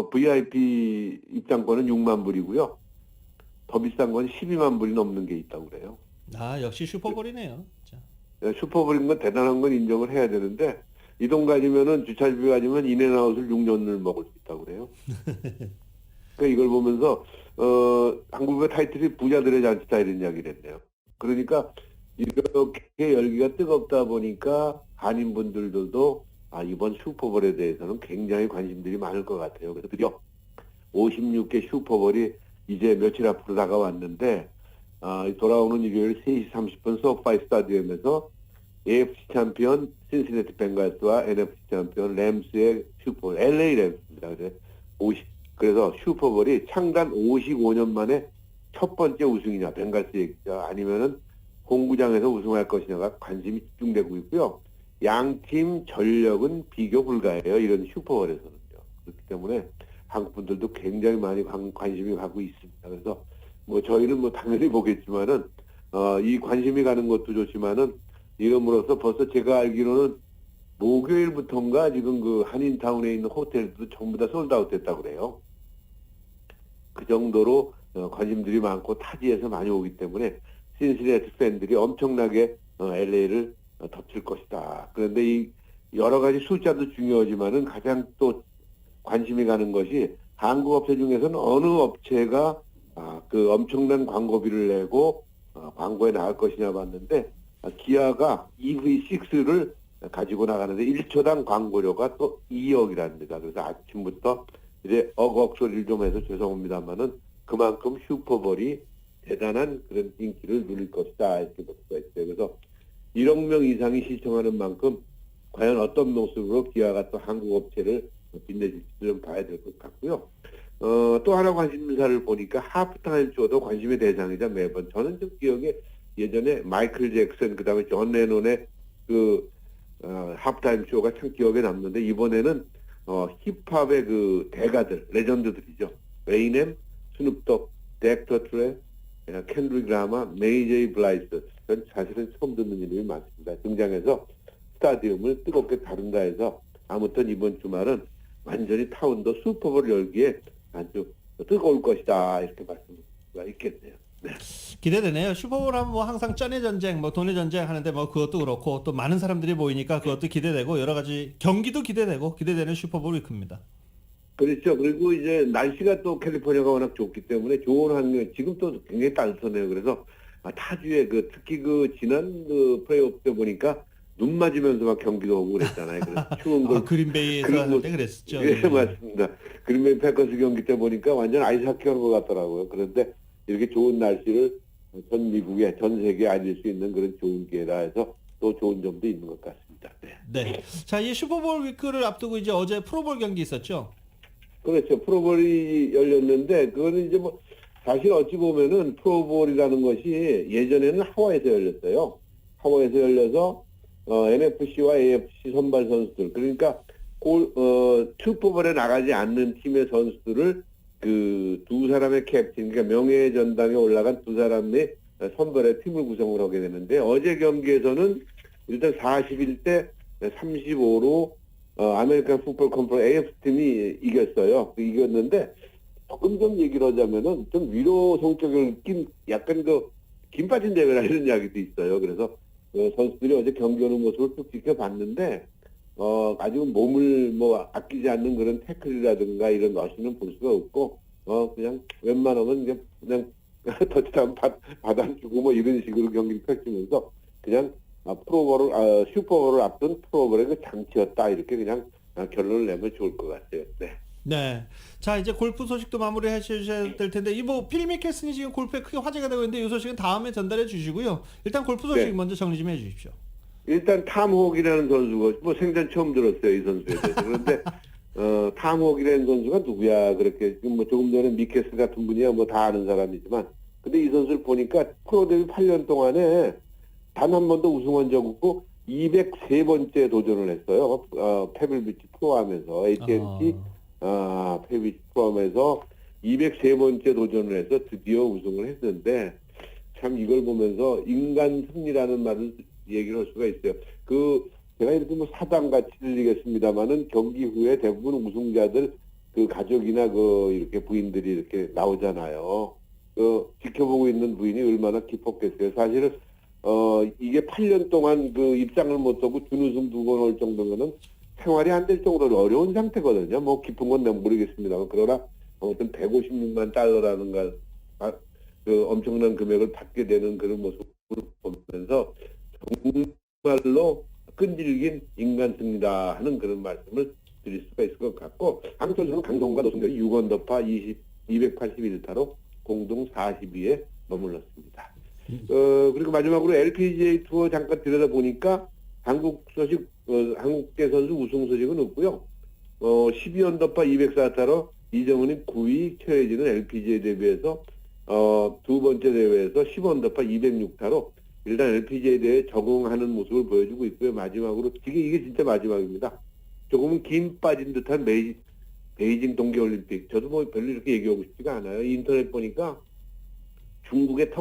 VIP 입장권은 6만 불이고요. 더 비싼 건 12만 불이 넘는 게 있다고 그래요. 역시 슈퍼볼이네요. 자. 슈퍼볼인 건 대단한 건 인정을 해야 되는데 이 돈 가지면은 주차비 가지면 인앤아웃을 6년을 먹을 수 있다고 그래요. 그러니까 이걸 보면서 한국의 타이틀이 부자들의 잔치다 이런 이야기를 했네요. 그러니까 이렇게 열기가 뜨겁다 보니까 한인분들도 이번 슈퍼볼에 대해서는 굉장히 관심들이 많을 것 같아요. 그래서 드디어 56개 슈퍼볼이 이제 며칠 앞으로 다가왔는데 돌아오는 일요일 3시 30분 소파이 스타디움에서 AFC 챔피언 신시내티 벵갈스와 NFC 챔피언 램스의 슈퍼볼 LA 램스입니다. 그래서 슈퍼볼이 창단 55년 만에 첫 번째 우승이냐 벵갈스 얘기자 아니면은 홈구장에서 우승할 것이냐가 관심이 집중되고 있고요. 양팀 전력은 비교 불가해요. 이런 슈퍼볼에서는요. 그렇기 때문에 한국 분들도 굉장히 많이 관심이 가고 있습니다. 그래서 저희는 당연히 보겠지만은 이 관심이 가는 것도 좋지만은 이름으로써 벌써 제가 알기로는 목요일부터인가 지금 그 한인타운에 있는 호텔도 전부 다 솔드아웃 됐다고 그래요. 그 정도로 관심들이 많고 타지에서 많이 오기 때문에 신시내티 팬들이 엄청나게 LA를 덮칠 것이다. 그런데 이 여러 가지 숫자도 중요하지만은 가장 또 관심이 가는 것이 한국 업체 중에서는 어느 업체가 그 엄청난 광고비를 내고 광고에 나갈 것이냐 봤는데 기아가 EV6를 가지고 나가는데 1초당 광고료가 또 2억이랍니다. 그래서 아침부터 이제 어걱 소리를 좀 해서 죄송합니다만은 그만큼 슈퍼볼이 대단한 그런 인기를 누릴 것이다 이렇게 볼 수가 있어요. 그래서 1억 명 이상이 시청하는 만큼 과연 어떤 모습으로 기아가 또 한국 업체를 빛내줄지 좀 봐야 될 것 같고요. 또 하나 관심사를 보니까 하프타임 쇼도 관심의 대상이자 매번 저는 좀 기억에 예전에 마이클 잭슨 그다음에 존 레논의 그 하프타임 쇼가 참 기억에 남는데 이번에는 힙합의 그 대가들 레전드들이죠. 웨이넴, 스눕독, 덱터 트레, 켄드릭 라마, 메이 제이 블라이스 전 사실은 처음 듣는 이름이 많습니다. 등장해서 스타디움을 뜨겁게 다룬다 해서 아무튼 이번 주말은 완전히 타운도 슈퍼볼 열기에 아주 뜨거울 것이다 이렇게 말씀할 수가 있겠네요. 네. 기대되네요. 슈퍼볼 하면 항상 쩐의 전쟁, 돈의 전쟁 하는데 그것도 그렇고 또 많은 사람들이 모이니까 그것도 기대되고 여러 가지 경기도 기대되고 기대되는 슈퍼볼 위크입니다. 그렇죠. 그리고 이제 날씨가 또 캘리포니아가 워낙 좋기 때문에 좋은 환경, 지금 또 굉장히 따뜻하네요. 그래서 타주에 특히 지난 플레이오프 때 보니까 눈 맞으면서 막 경기도 오고 그랬잖아요. 그래서 추운 걸. 그린베이에서 할 때 그랬었죠. 예, 맞습니다. 그린베이 패커스 경기 때 보니까 완전 아이스하키 하는 것 같더라고요. 그런데 이렇게 좋은 날씨를 전 미국에, 전 세계에 알릴 수 있는 그런 좋은 기회라 해서 또 좋은 점도 있는 것 같습니다. 네. 자, 이 슈퍼볼 위크를 앞두고 이제 어제 프로볼 경기 있었죠? 그렇죠. 프로볼이 열렸는데, 그거는 이제 사실 어찌 보면은 프로볼이라는 것이 예전에는 하와이에서 열렸어요. 하와이에서 열려서, NFC와 AFC 선발 선수들, 그러니까, 슈퍼볼에 나가지 않는 팀의 선수들을 두 사람의 캡틴, 그러니까 명예의 전당에 올라간 두 사람의 선발의 팀을 구성을 하게 되는데, 어제 경기에서는 일단 41대 35로 아메리칸 풋볼 컨퍼런스 AF 팀이 이겼어요. 이겼는데 조금 좀 얘기를 하자면은 좀 위로 성격을 낀 약간 김 빠진 대회라 이런 이야기도 있어요. 그래서 선수들이 어제 경기하는 모습을 쭉 지켜봤는데 아주 몸을 아끼지 않는 그런 태클이라든가 이런 러시는 볼 수가 없고 그냥 웬만하면 그냥 터치다운 받아주고 이런 식으로 경기를 펼치면서 그냥 슈퍼볼을 앞둔 프로볼의 그 장치였다 이렇게 그냥 결론을 내면 좋을 것 같아요. 네. 네. 자, 이제 골프 소식도 마무리 해주셔야 될 텐데, 필 미켈슨이 지금 골프에 크게 화제가 되고 있는데, 이 소식은 다음에 전달해 주시고요. 일단 골프 소식 네. 먼저 정리 좀 해 주십시오. 일단 탐 호기라는 선수가 생전 처음 들었어요, 이 선수에 대해서. 그런데 탐 호기라는 선수가 누구야? 그렇게 지금 조금 전에 미켈스 같은 분이야 다 아는 사람이지만, 근데 이 선수를 보니까 프로 데뷔 8년 동안에 단 한 번도 우승한 적 없고 203번째 도전을 했어요. 페블비치 프로하면서 AT&T 페블비치 프로하면서 203번째 도전을 해서 드디어 우승을 했는데, 참 이걸 보면서 인간 승리라는 말을 얘기를 할 수가 있어요. 제가 이렇게 사담같이 들리겠습니다만은 경기 후에 대부분 우승자들 가족이나 이렇게 부인들이 이렇게 나오잖아요. 지켜보고 있는 부인이 얼마나 기뻤겠어요. 사실은 이게 8년 동안 입장을 못 하고 준우승 2번 올 정도면은 생활이 안 될 정도로 어려운 상태거든요. 깊은 건 내가 모르겠습니다만, 그러나 아무튼 156만 달러라는 엄청난 금액을 받게 되는 그런 모습을 보면서 정말로 끈질긴 인간 승리다 하는 그런 말씀을 드릴 수가 있을 것 같고, 한편으로는 강성과 노승열이 6언더파 281타로 공동 40위에 머물렀습니다. 그리고 마지막으로 LPGA 투어 잠깐 들여다보니까 한국계 선수 우승 소식은 없고요. 12언더파 204타로 이정은이 9위, 최혜진은 LPGA 대회에서 두 번째 대회에서 10언더파 206타로 일단 LPGA 대회에 적응하는 모습을 보여주고 있고요. 마지막으로 이게 진짜 마지막입니다. 조금은 김 빠진 듯한 베이징 동계올림픽. 저도 별로 이렇게 얘기하고 싶지가 않아요. 인터넷 보니까 중국의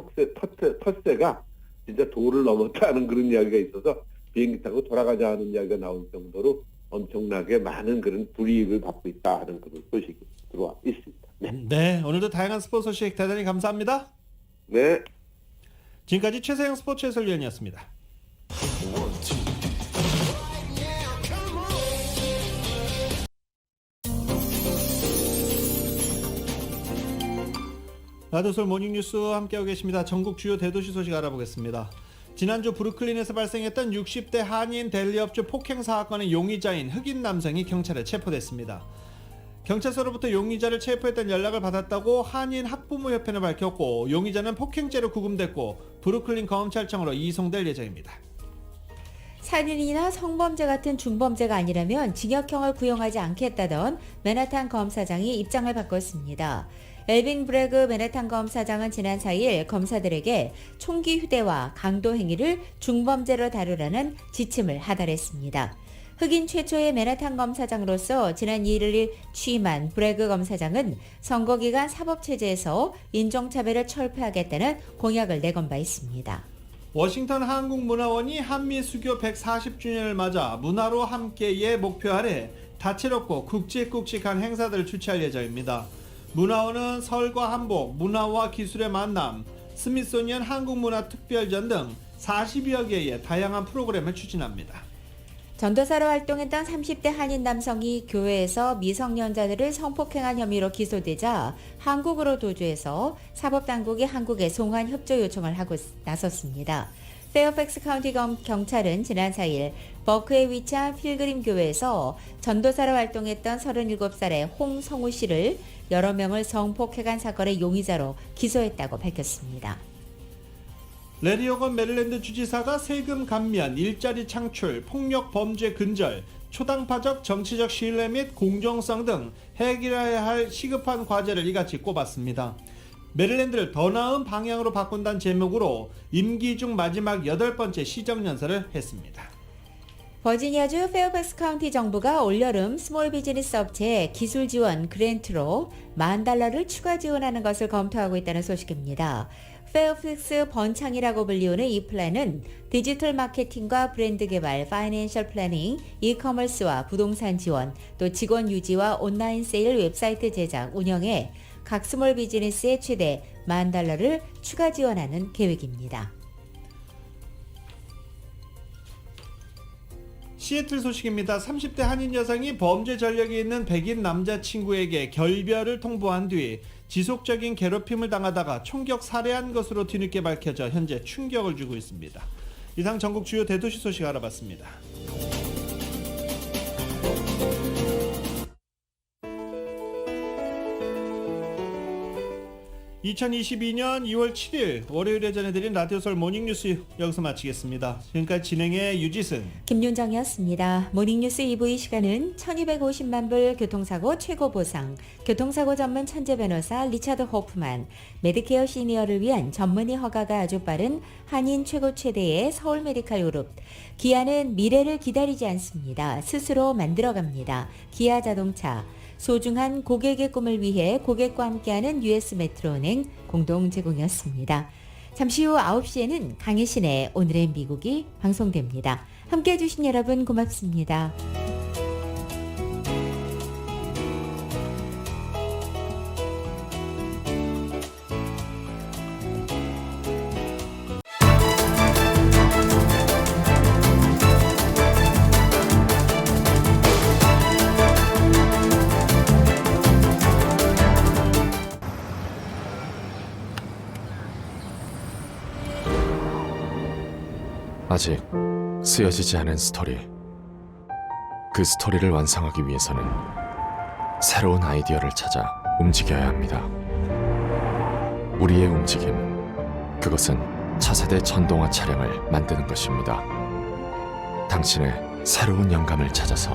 텃세가 진짜 도를 넘었다는 그런 이야기가 있어서 비행기 타고 돌아가자 하는 이야기가 나올 정도로 엄청나게 많은 그런 불이익을 받고 있다 하는 그런 소식이 들어와 있습니다. 네, 오늘도 다양한 스포츠 소식 대단히 감사합니다. 네. 지금까지 최세영 스포츠 해설위원이었습니다. 라디오솔 모닝뉴스 함께하고 계십니다. 전국 주요 대도시 소식 알아보겠습니다. 지난주 브루클린에서 발생했던 60대 한인 델리업주 폭행 사건의 용의자인 흑인 남성이 경찰에 체포됐습니다. 경찰서로부터 용의자를 체포했다는 연락을 받았다고 한인 학부모협회는 밝혔고, 용의자는 폭행죄로 구금됐고 브루클린 검찰청으로 이송될 예정입니다. 살인이나 성범죄 같은 중범죄가 아니라면 징역형을 구형하지 않겠다던 맨하탄 검사장이 입장을 바꿨습니다. 엘빈 브래그 맨하탄 검사장은 지난 4일 검사들에게 총기 휴대와 강도 행위를 중범죄로 다루라는 지침을 하달했습니다. 흑인 최초의 맨하탄 검사장으로서 지난 1일 취임한 브래그 검사장은 선거기간 사법체제에서 인종차별을 철폐하겠다는 공약을 내건 바 있습니다. 워싱턴 한국문화원이 한미 수교 140주년을 맞아 문화로 함께의 목표 아래 다채롭고 굵직굵직한 행사들을 주최할 예정입니다. 문화원은 설과 한복, 문화와 기술의 만남, 스미소니언 한국문화특별전 등 40여 개의 다양한 프로그램을 추진합니다. 전도사로 활동했던 30대 한인 남성이 교회에서 미성년자들을 성폭행한 혐의로 기소되자 한국으로 도주해서 사법당국이 한국에 송환 협조 요청을 하고 나섰습니다. 페어팩스 카운티 경찰은 지난 4일 버크에 위치한 필그림 교회에서 전도사로 활동했던 37살의 홍성우 씨를 여러 명을 성폭행한 사건의 용의자로 기소했다고 밝혔습니다. 레리 호건 메릴랜드 주지사가 세금 감면, 일자리 창출, 폭력 범죄 근절, 초당파적 정치적 신뢰 및 공정성 등 해결해야 할 시급한 과제를 이같이 꼽았습니다. 메릴랜드를 더 나은 방향으로 바꾼다는 제목으로 임기 중 마지막 8번째 시정연설을 했습니다. 버지니아주 페어팩스 카운티 정부가 올여름 스몰 비즈니스 업체에 기술 지원 그랜트로 $10,000를 추가 지원하는 것을 검토하고 있다는 소식입니다. 페어팩스 번창이라고 불리우는 이 플랜은 디지털 마케팅과 브랜드 개발, 파이낸셜 플래닝, 이커머스와 부동산 지원, 또 직원 유지와 온라인 세일 웹사이트 제작, 운영에 각 스몰 비즈니스에 최대 $10,000를 추가 지원하는 계획입니다. 시애틀 소식입니다. 30대 한인 여성이 범죄 전력이 있는 백인 남자친구에게 결별을 통보한 뒤 지속적인 괴롭힘을 당하다가 총격 살해한 것으로 뒤늦게 밝혀져 현재 충격을 주고 있습니다. 이상 전국 주요 대도시 소식 알아봤습니다. 2022년 2월 7일 월요일에 전해드린 라디오설 모닝뉴스 여기서 마치겠습니다. 지금까지 진행의 유지승, 김윤정이었습니다. 모닝뉴스 2부 이 시간은 1250만 불 교통사고 최고 보상, 교통사고 전문 천재 변호사 리차드 호프만, 메디케어 시니어를 위한 전문의 허가가 아주 빠른 한인 최고 최대의 서울 메디칼 그룹, 기아는 미래를 기다리지 않습니다. 스스로 만들어갑니다. 기아 자동차, 소중한 고객의 꿈을 위해 고객과 함께하는 US 메트로은행 공동 제공이었습니다. 잠시 후 9시에는 강혜신의 오늘의 미국이 방송됩니다. 함께해 주신 여러분 고맙습니다. 아직 쓰여지지 않은 스토리. 그 스토리를 완성하기 위해서는 새로운 아이디어를 찾아 움직여야 합니다. 우리의 움직임, 그것은 차세대 전동화 차량을 만드는 것입니다. 당신의 새로운 영감을 찾아서